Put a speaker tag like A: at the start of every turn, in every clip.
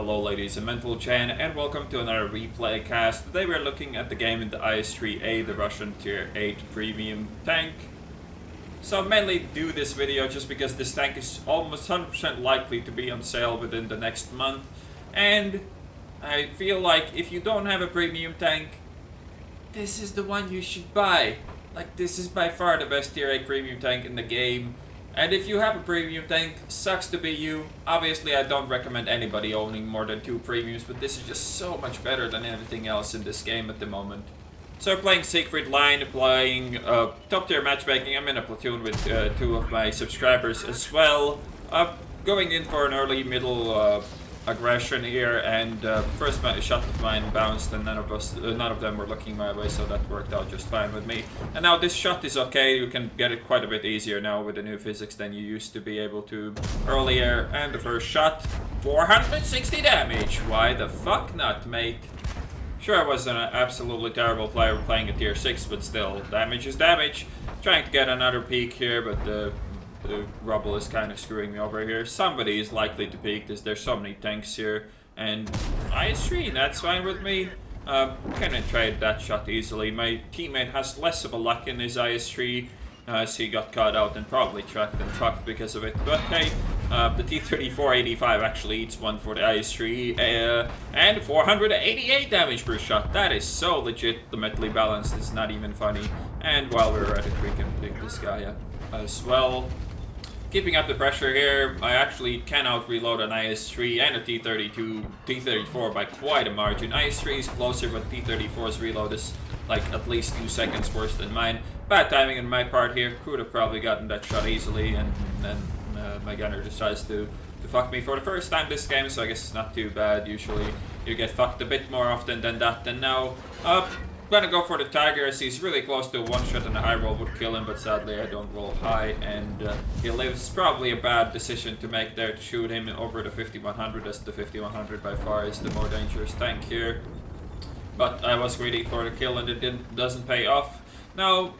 A: Hello ladies and mental Chan, and welcome to another replay cast. Today we're looking at the game in the IS3A, the Russian Tier 8 premium tank. So mainly do this video just because this tank is almost 100% likely to be on sale within the next month. And I feel like if you don't have a premium tank, this is the one you should buy. Like, this is by far the best Tier 8 premium tank in the game. And if you have a premium tank, sucks to be you. Obviously, I don't recommend anybody owning more than 2 premiums, but this is just so much better than everything else in this game at the moment. So playing Siegfried Line, playing top tier matchmaking. I'm in a platoon with 2 of my subscribers as well. Going in for an early middle aggression here, and first shot of mine bounced, and none of them were looking my way, so that worked out just fine with me. And now this shot is okay. You can get it quite a bit easier now with the new physics than you used to be able to earlier. And the first shot, 460 damage. Why the fuck not, mate? Sure, I was an absolutely terrible player playing a tier 6, but still, damage is damage. Trying to get another peek here, but the rubble is kind of screwing me over here. Somebody is likely to peek this. There's so many tanks here. And IS3, that's fine with me. Can trade that shot easily. My teammate has less of a luck in his IS3, as he got caught out and probably tracked and trucked because of it. But hey, the T-34-85 actually eats one for the IS3, and 488 damage per shot. That is so legitimately balanced, it's not even funny. And while we're at it, we can pick this guy up as well. Keeping up the pressure here, I actually can out-reload an IS3 and a T-34 by quite a margin. IS3 is closer, but T-34's reload is like at least 2 seconds worse than mine. Bad timing on my part here. Could have probably gotten that shot easily, and then my gunner decides to fuck me for the first time this game, so I guess it's not too bad. Usually you get fucked a bit more often than that. And now, gonna go for the Tiger, as he's really close to a one-shot, and a high roll would kill him, but sadly I don't roll high, and he lives. Probably a bad decision to make there to shoot him over the 5100, as the 5100 by far is the more dangerous tank here. But I was greedy for the kill, and it doesn't pay off. Now,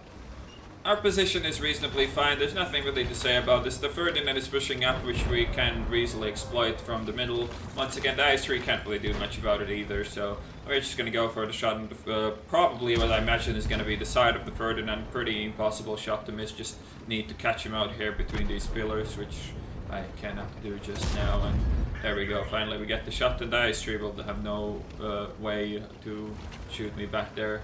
A: our position is reasonably fine. There's nothing really to say about this. The Ferdinand is pushing up, which we can easily exploit from the middle. Once again, the IS3 can't really do much about it either, so we're just gonna go for the shot. And probably what I imagine is gonna be the side of the Ferdinand. Pretty impossible shot to miss. Just need to catch him out here between these pillars, which I cannot do just now. And there we go. Finally, we get the shot, and the IS3 will have no way to shoot me back there.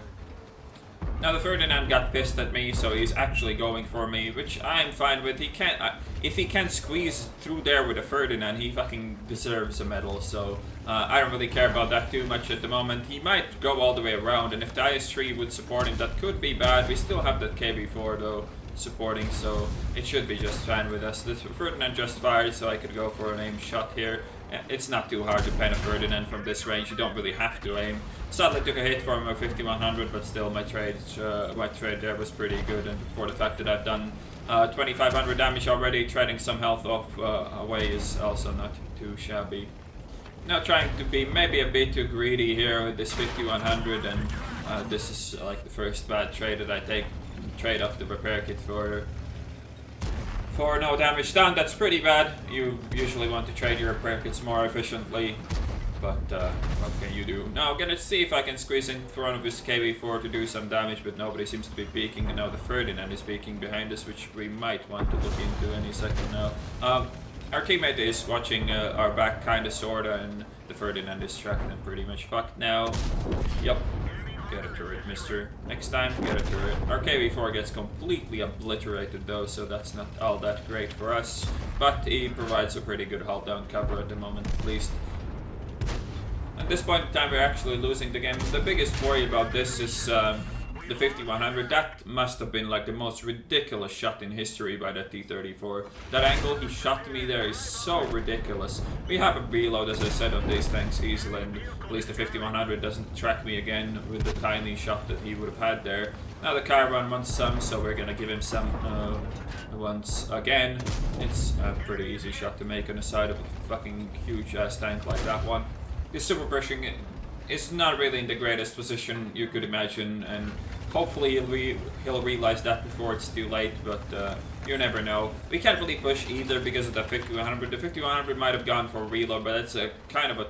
A: Now the Ferdinand got pissed at me, so he's actually going for me, which I'm fine with. He can't, if he can squeeze through there with a Ferdinand, he fucking deserves a medal, so I don't really care about that too much at the moment. He might go all the way around, and if the IS3 would support him, that could be bad. We still have that KB4 though supporting, so it should be just fine with us. The Ferdinand just fired, so I could go for an aim shot here. It's not too hard to pen a Ferdinand from this range. You don't really have to aim. Sadly took a hit from a 5100, but still my trade there was pretty good, and for the fact that I've done 2500 damage already, trading some health off away is also not too shabby. Now trying to be maybe a bit too greedy here with this 5100, and this is like the first bad trade that I trade off the repair kit for no damage done. That's pretty bad. You usually want to trade your repair kits more efficiently, but what can you do? Now I'm gonna see if I can squeeze in front of this KB4 to do some damage, but nobody seems to be peeking, and now the Ferdinand is peeking behind us, which we might want to look into any second now. Our teammate is watching our back kinda sorta, and the Ferdinand is tracked and pretty much fucked now. Yup. Get a turret, mister. Next time, get a turret. Our KV4 gets completely obliterated though, so that's not all that great for us. But he provides a pretty good hull down cover at the moment, at least. At this point in time, we're actually losing the game. The biggest worry about this is the 5100. That must have been like the most ridiculous shot in history by that T-34. That angle he shot me there is so ridiculous. We have a reload, as I said, on these tanks easily, and at least the 5100 doesn't track me again with the tiny shot that he would have had there. Now the Chiron wants some, so we're gonna give him some once again. It's a pretty easy shot to make on the side of a fucking huge ass tank like that one. This super pushing is not really in the greatest position you could imagine, and hopefully he'll realize that before it's too late, but you never know. We can't really push either because of the 5100. The 5100 might have gone for a reload, but it's a kind of a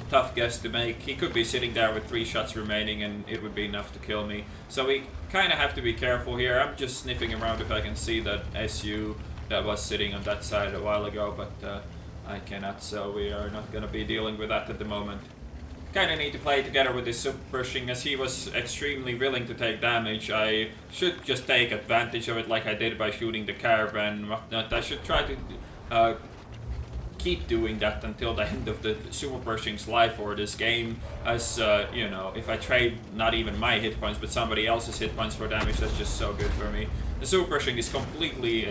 A: tough guess to make. He could be sitting there with 3 shots remaining and it would be enough to kill me. So we kind of have to be careful here. I'm just sniffing around if I can see that SU that was sitting on that side a while ago, but I cannot, so we are not going to be dealing with that at the moment. Kind of need to play together with this super pushing, as he was extremely willing to take damage. I should just take advantage of it like I did by shooting the caravan and whatnot. I should try to keep doing that until the end of the super pushing's life or this game, as you know, if I trade not even my hit points but somebody else's hit points for damage, that's just so good for me. The super pushing is completely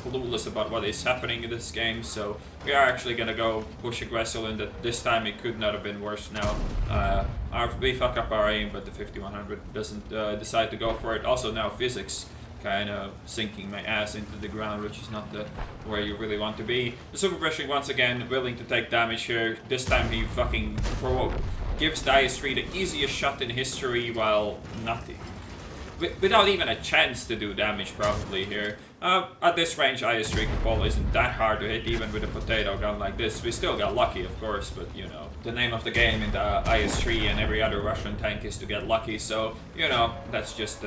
A: clueless about what is happening in this game, so we are actually gonna go push aggressive, and this time it could not have been worse. Now we fuck up our aim, but the 5100 doesn't decide to go for it. Also now physics kind of sinking my ass into the ground, which is not the where you really want to be. The super pushing once again willing to take damage here. This time he fucking gives the IS3 the easiest shot in history while nothing. Without even a chance to do damage probably here. At this range, IS3 Cupola isn't that hard to hit even with a potato gun like this. We still got lucky, of course, but you know, the name of the game in the IS3 and every other Russian tank is to get lucky, so, you know, that's just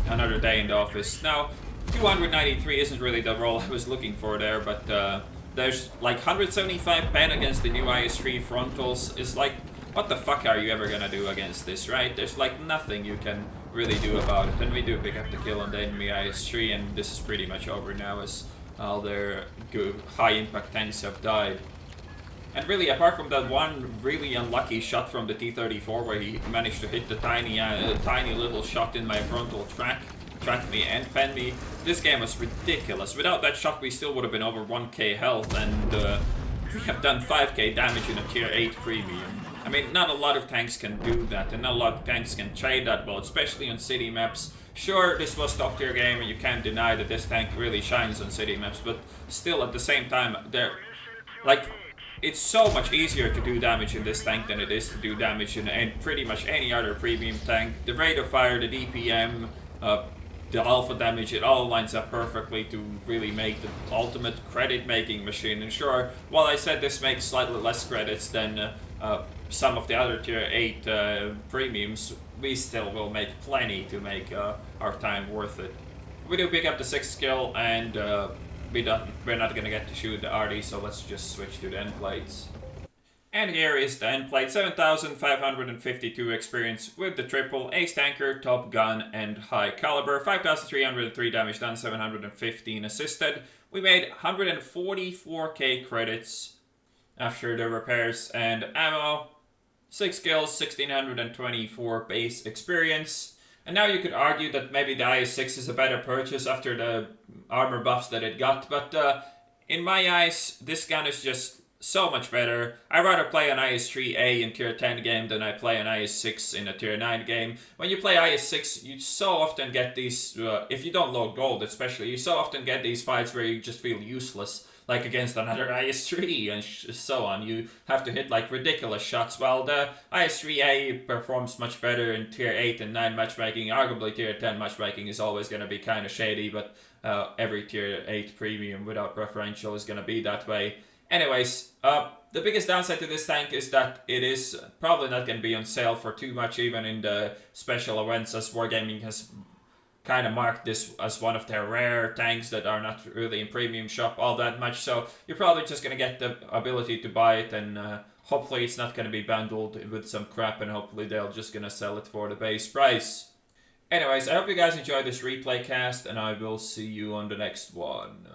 A: another day in the office. Now, 293 isn't really the role I was looking for there, but there's like 175 pen against the new IS3 frontals. Is like, what the fuck are you ever gonna do against this, right? There's like nothing you can really do about it. And we do pick up the kill on the enemy IS3, and this is pretty much over now as all their good high impact tanks have died. And really, apart from that one really unlucky shot from the T-34 where he managed to hit the tiny little shot in my frontal track me and pen me, this game was ridiculous. Without that shot we still would have been over 1k health, and we have done 5k damage in a tier 8 premium. I mean, not a lot of tanks can do that, and not a lot of tanks can trade that well, especially on city maps. Sure, this was top tier game, and you can't deny that this tank really shines on city maps, but still, at the same time, it's so much easier to do damage in this tank than it is to do damage in pretty much any other premium tank. The rate of fire, the DPM, the alpha damage, it all lines up perfectly to really make the ultimate credit-making machine. And sure, while I said this makes slightly less credits than some of the other tier 8 premiums, we still will make plenty to make our time worth it. We do pick up the 6th skill, and we're not gonna get to shoot the RD, so let's just switch to the end plates. And here is the end plate, 7,552 experience with the triple, ace tanker, top gun, and high caliber, 5,303 damage done, 715 assisted. We made 144k credits after the repairs and ammo, 6 kills, 1,624 base experience. And now you could argue that maybe the IS-6 is a better purchase after the armor buffs that it got, but in my eyes, this gun is just so much better. I'd rather play an IS3A in tier 10 game than I play an IS-6 in a tier 9 game. When you play IS-6, you so often get these, if you don't load gold especially, you so often get these fights where you just feel useless, like against another IS-3 and so on. You have to hit like ridiculous shots, while the IS3A performs much better in tier 8 and 9 matchmaking. Arguably tier 10 matchmaking is always going to be kind of shady, but every tier 8 premium without preferential is going to be that way. Anyways, the biggest downside to this tank is that it is probably not going to be on sale for too much, even in the special events, as Wargaming has kind of marked this as one of their rare tanks that are not really in premium shop all that much. So you're probably just going to get the ability to buy it, and hopefully it's not going to be bundled with some crap, and hopefully they're just going to sell it for the base price. Anyways, I hope you guys enjoyed this replay cast, and I will see you on the next one.